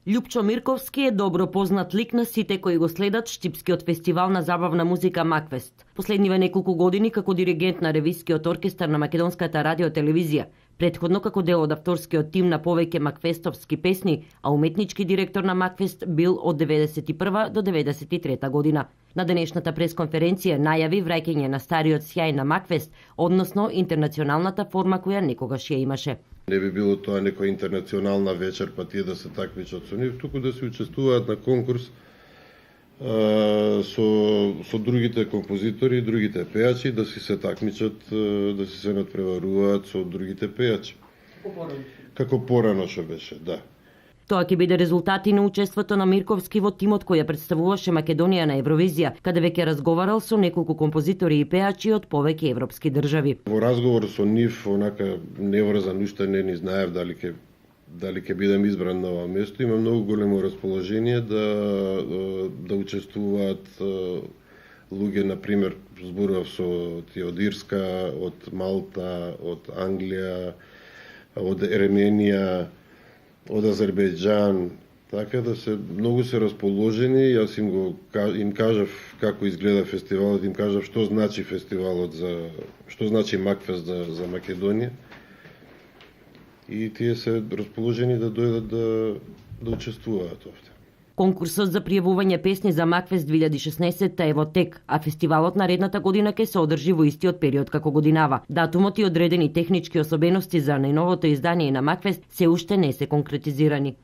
Љупчо Мирковски е добро познат лик на сите кои го следат Штипскиот фестивал на забавна музика Макфест. Последниве неколку години како диригент на ревискиот оркестар на Македонската радио-телевизија, претходно како дел од авторскиот тим на повеќе макфестовски песни, а уметнички директор на Макфест бил од 91 до 93 година. На денешната пресконференција најави враќање на стариот сјај на Макфест, односно интернационалната форма која некогаш ја имаше. Не би било тоа некоја интернационална вечер па тие да се такмичат со нив, туку да се учествуваат на конкурс со другите композитори, другите пејачи, да си се такмичат, да си се надпреваруваат со другите пејачи. Како порано што беше, да. Тоа ќе биде резултати на учеството на Мирковски во тимот која представуваше Македонија на Евровизија, каде веќе разговарал со неколку композитори и пејачи од повеќе европски држави. Во разговор со нив, онака неврзан, уште не ни знаев дали ќе бидем избран на ова место. Има многу големо расположение да учествуваат луѓе, на пример, зборував со тие од Ирска, од Малта, од Англија, од Ерменија, од Азербејџан, така да многу се расположени. Јас им кажав како изгледа фестивалот, им кажав што значи фестивалот што значи Макфест за Македонија. И тие се расположени да дојдат да учествуваат овде. Конкурсот за пријавување песни за Макфест 2016 е во тек, а фестивалот наредната година ќе се одржи во истиот период како годинава. Датумот и одредени технички особености за најновото издание на Макфест се уште не се конкретизирани.